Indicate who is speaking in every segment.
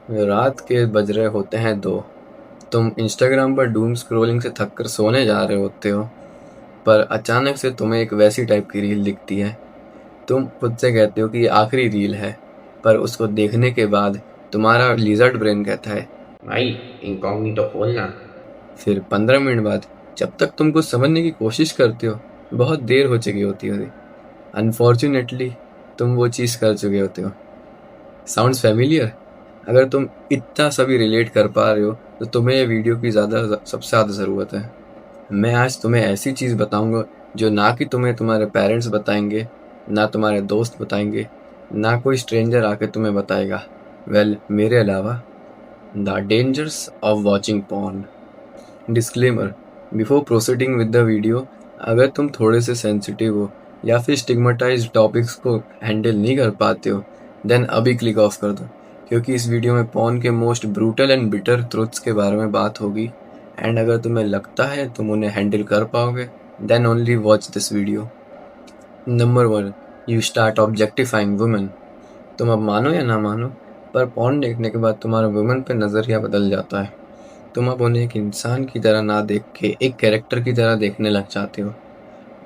Speaker 1: रात के बज रहे होते हैं 2। तुम इंस्टाग्राम पर डूम स्क्रॉलिंग से थक कर सोने जा रहे होते हो, पर अचानक से तुम्हें एक वैसी टाइप की रील दिखती है। तुम खुद से कहते हो कि ये आखिरी रील है, पर उसको देखने के बाद तुम्हारा लिजर्ड ब्रेन कहता है, भाई इनकॉग्निटो खोलना। फिर 15 मिनट बाद जब तक तुम कुछ समझने की कोशिश करते हो, बहुत देर हो चुकी होती है। अनफॉर्चुनेटली तुम वो चीज़ कर चुके होते हो। Sounds familiar? अगर तुम इतना सभी रिलेट कर पा रहे हो, तो तुम्हें ये वीडियो की सबसे ज़्यादा ज़रूरत है। मैं आज तुम्हें ऐसी चीज़ बताऊंगा जो ना कि तुम्हें तुम्हारे पेरेंट्स बताएंगे, ना तुम्हारे दोस्त बताएंगे, ना कोई स्ट्रेंजर आके तुम्हें बताएगा, मेरे अलावा। The dangers of watching porn. Disclaimer: before proceeding with the video, अगर तुम थोड़े से सेंसिटिव हो या फिर स्टिग्मेटाइज्ड टॉपिक्स को हैंडल नहीं कर पाते हो, देन अभी क्लिक ऑफ कर दो, क्योंकि इस वीडियो में पॉर्न के most brutal and bitter truths के बारे में बात होगी। एंड अगर तुम्हें लगता है तुम उन्हें हैंडल कर पाओगे, then only watch this video. Number 1, you start objectifying women. तुम अब मानो या ना मानो, पर पॉर्न देखने के बाद तुम्हारा वुमेन पे नज़रिया बदल जाता है। तुम अब उन्हें एक इंसान की तरह ना देख के एक कैरेक्टर की तरह देखने लग जाते हो,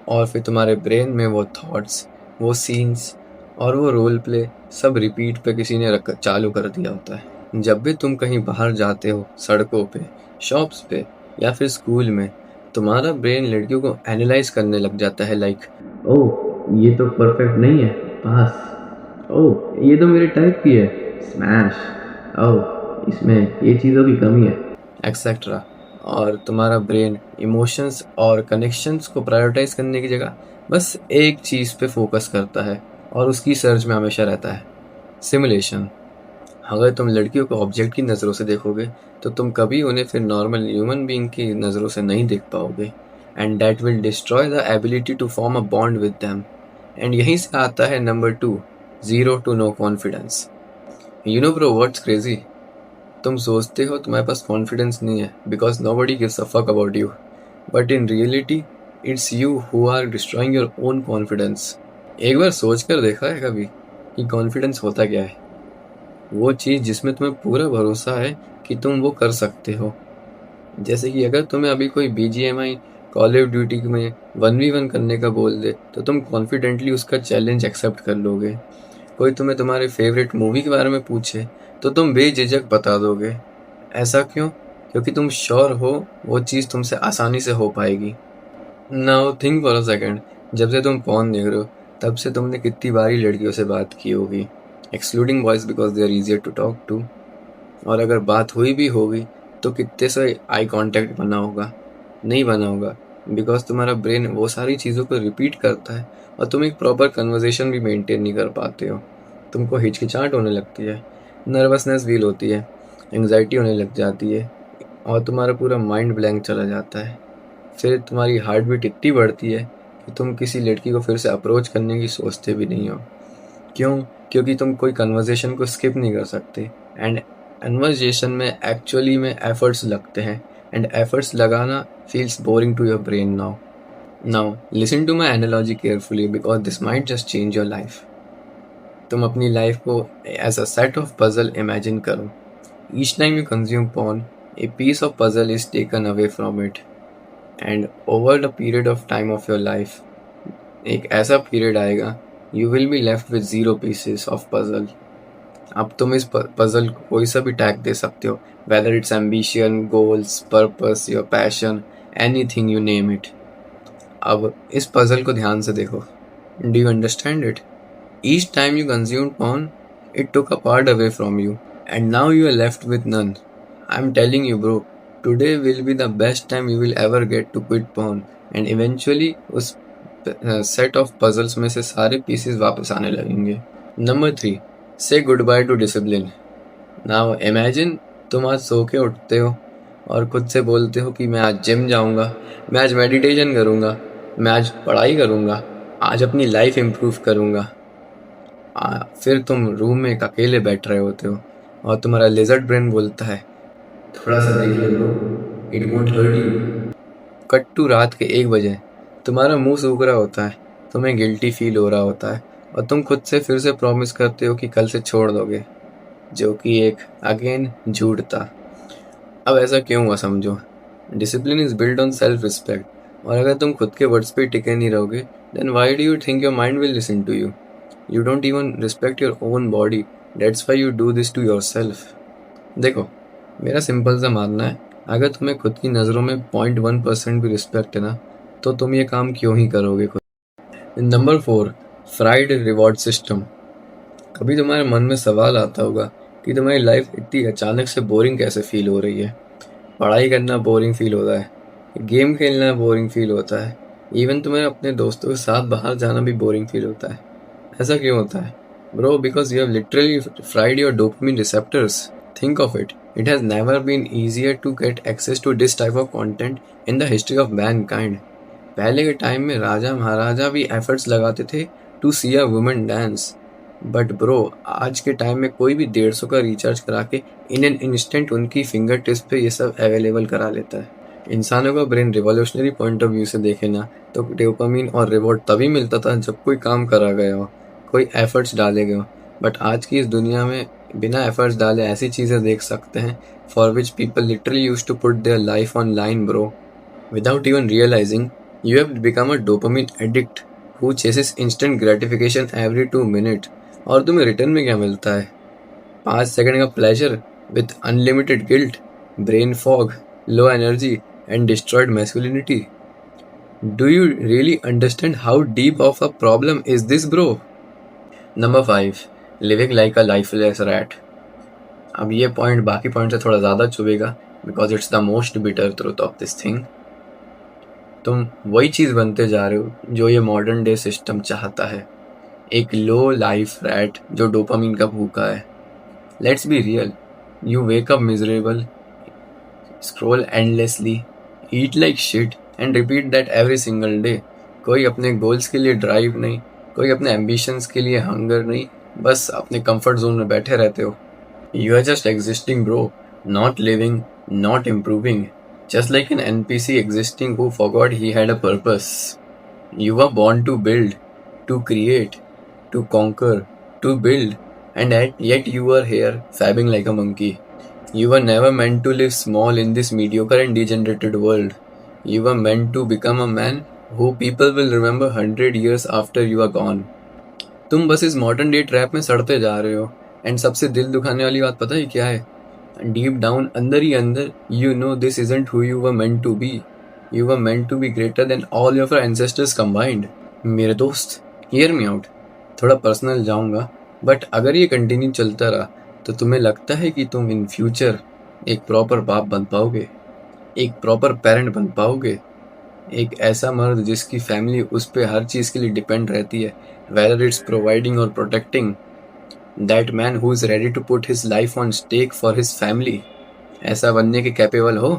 Speaker 1: और फिर तुम्हारे ब्रेन में वो थॉट्स, वो सीन्स और वो रोल प्ले सब रिपीट पे किसी ने रख चालू कर दिया होता है। जब भी तुम कहीं बाहर जाते हो, सड़कों पे, शॉप्स पे या फिर स्कूल में, तुम्हारा ब्रेन लड़कियों को एनालाइज करने लग जाता है, लाइक, ओह ये तो परफेक्ट नहीं है, पास। ओह ये तो मेरे टाइप की है, स्मैश। ओह इसमें ये चीज़ों की कमी है, एक्सेट्रा। और तुम्हारा ब्रेन इमोशंस और कनेक्शंस को प्रायोरिटाइज करने की जगह बस एक चीज़ पे फोकस करता है, और उसकी सर्च में हमेशा रहता है, सिमुलेशन। अगर तुम लड़कियों को ऑब्जेक्ट की नज़रों से देखोगे, तो तुम कभी उन्हें फिर नॉर्मल ह्यूमन बीइंग की नज़रों से नहीं देख पाओगे, and that will destroy the ability to form a bond with them. And यहीं से आता है number 2, zero to no confidence. You know bro what's crazy? तुम सोचते हो तुम्हारे पास कॉन्फिडेंस नहीं है because nobody gives a fuck about you, but in reality it's you who are destroying your own confidence. एक बार सोच कर देखा है कभी कि कॉन्फिडेंस होता क्या है? वो चीज़ जिसमें तुम्हें पूरा भरोसा है कि तुम वो कर सकते हो। जैसे कि अगर तुम्हें अभी कोई BGMI कॉल ऑफ ड्यूटी में 1v1 करने का बोल दे, तो तुम कॉन्फिडेंटली उसका चैलेंज एक्सेप्ट कर लोगे। कोई तुम्हें तुम्हारे फेवरेट मूवी के बारे में पूछे, तो तुम बेझिझक बता दोगे। ऐसा क्यों? क्योंकि तुम श्योर हो वो चीज़ तुमसे आसानी से हो पाएगी। Now think for a second, जब से तुम फोन देख रहे हो, तब से तुमने कितनी बारी लड़कियों से बात की होगी, excluding boys because they are easier to talk to. और अगर बात हुई भी होगी, तो कितने से आई कांटेक्ट बना होगा? नहीं बना होगा, बिकॉज तुम्हारा ब्रेन वो सारी चीज़ों को रिपीट करता है, और तुम एक प्रॉपर कन्वर्सेशन भी मेंटेन नहीं कर पाते हो। तुमको हिचकिचाहट होने लगती है, नर्वसनेस फील होती है, एंग्जाइटी होने लग जाती है, और तुम्हारा पूरा माइंड ब्लैंक चला जाता है। फिर तुम्हारी हार्ट बीट इतनी बढ़ती है कि तुम किसी लड़की को फिर से अप्रोच करने की सोचते भी नहीं हो। क्यों? क्योंकि तुम कोई कन्वर्सेशन को स्किप नहीं कर सकते, एंड कन्वर्सेशन में एक्चुअली में एफर्ट्स लगते हैं, एंड एफर्ट्स लगाना feels boring to your brain now. Now listen to my analogy carefully because this might just change your life. तुम अपनी लाइफ को as a set of puzzle imagine करो। Each time you consume porn, a piece of puzzle is taken away from it, and over the period of time of your life, एक ऐसा period आएगा, you will be left with zero pieces of puzzle. अब तुम इस puzzle को कोई सा भी टैग दे सकते हो, whether it's ambition, goals, purpose, your passion, anything you name it. अब इस पजल को ध्यान से देखो। Do you understand it? Each time you consumed porn, it took a part away from you, and now you are left with none. I'm telling you, bro, today will be the best time you will ever get to quit porn, and eventually उस set of puzzles में से सारे pieces वापस आने लगेंगे। Number 3, से good by two discipline. Now imagine तुम आज सो के उठते हो और खुद से बोलते हो कि मैं आज जिम जाऊंगा, मैं आज मेडिटेशन करूंगा, मैं आज पढ़ाई करूंगा, आज अपनी लाइफ इम्प्रूव करूंगा। फिर तुम रूम में एक अकेले बैठ रहे होते हो, और तुम्हारा लिजर्ड ब्रेन बोलता है, थोड़ा सा देख ले bro, it won't hurt you. Cut to रात के 1 बजे, तुम्हारा मुंह सूख रहा होता है, तुम्हें गिल्टी फील हो रहा होता है, और तुम खुद से फिर से प्रॉमिस करते हो कि कल से छोड़ दोगे। जो कि एक अगेन झूठ था। अब ऐसा क्यों हुआ समझो। Discipline is build on self respect, और अगर तुम खुद के वर्ड्स पे टिके नहीं रहोगे, then why do you think your mind will listen to you? You don't even respect your own body, that's why you do this to yourself. देखो, मेरा सिंपल सा मानना है, अगर तुम्हें खुद की नज़रों में 0.1% भी रिस्पेक्ट है ना, तो तुम ये काम क्यों ही करोगे खुद। Number 4, fried reward system. कभी तुम्हारे मन में सवाल आता होगा कि तुम्हारी लाइफ इतनी अचानक से बोरिंग कैसे फील हो रही है। पढ़ाई करना बोरिंग फील होता है, गेम खेलना बोरिंग फील होता है, इवन तुम्हें अपने दोस्तों के साथ बाहर जाना भी बोरिंग फील होता है। ऐसा क्यों होता है? Bro, because you have literally fried your dopamine receptors. Think of it, it has never been easier to get access to this type of content in the history of mankind. पहले के time में राजा महाराजा भी efforts लगाते थे to see a woman dance, but bro आज के time में कोई भी 150 का रिचार्ज करा के इन एन इंस्टेंट उनकी फिंगर टिप्स पे ये सब अवेलेबल करा लेता है। इंसानों का brain revolutionary point of view से देखे ना, तो डोपामिन और रिवॉर्ड तभी मिलता था जब कोई काम करा गया हो, कोई एफर्ट्स डाले गए हो। बट आज की इस दुनिया में बिना एफर्ट्स डाले ऐसी चीज़ें देख सकते हैं for which people literally use to put their life on line bro, without even realizing you have become a dopamine addict who chases instant gratification every 2 minute. और तुम्हें रिटर्न में क्या मिलता है? 5 सेकंड का pleasure with unlimited guilt, brain fog, low energy and destroyed masculinity. Do you really understand how deep of a problem is this bro? Number 5, living like a lifeless rat. अब ये point बाकी point से थोड़ा ज़्यादा चुभेगा, because it's the most bitter truth of this thing. तुम वही चीज़ बनते जा रहे हो जो ये मॉडर्न डे सिस्टम चाहता है, एक लो लाइफ रैट जो डोपामिन का भूखा है। Let's be real, you wake up miserable, scroll endlessly, eat like shit and repeat that every single day. कोई अपने गोल्स के लिए ड्राइव नहीं, कोई अपने एम्बिशंस के लिए हंगर नहीं, बस अपने कंफर्ट जोन में बैठे रहते हो। You are just existing bro, not living, not improving, just like an NPC existing who forgot he had a purpose. You were born to build, to create, to conquer, to build, and yet you were here fabbing like a monkey. You were never meant to live small in this mediocre and degenerated world. You were meant to become a man who people will remember 100 years after you are gone. तुम बस इस modern day trap में सड़ते जा रहे हो, and सबसे दिल दुखाने वाली बात पता है क्या है? डीप डाउन अंदर ही अंदर you know this isn't who you were meant to be. You were meant to be greater than all your ancestors combined. मेरे दोस्त, हियर मी आउट, थोड़ा पर्सनल जाऊंगा, बट अगर ये कंटिन्यू चलता रहा तो तुम्हें लगता है कि तुम इन फ्यूचर एक प्रॉपर बाप बन पाओगे, एक प्रॉपर पेरेंट बन पाओगे, एक ऐसा मर्द जिसकी फैमिली उस पर हर चीज़ के लिए डिपेंड रहती है, वेदर इट्स प्रोवाइडिंग और protecting, that man who is ready to put his life on stake for his family? ऐसा बनने के कैपेबल हो?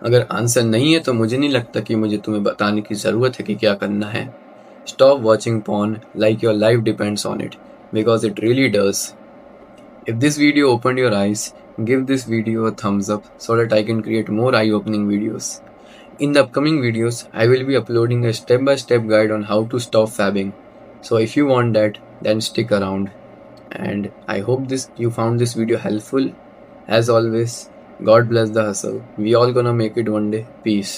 Speaker 1: अगर आंसर नहीं है तो मुझे नहीं लगता कि मुझे तुम्हें बताने की ज़रूरत है कि क्या करना है। Stop watching porn like your life depends on it, because it really does. If this video opened your eyes, give this video a thumbs up so that I can create more eye-opening videos. In the upcoming videos, I will be uploading a step-by-step guide on how to stop fabbing. So if you want that, then stick around. And I hope you found this video helpful. As always, God bless the hustle. We all gonna make it one day. Peace.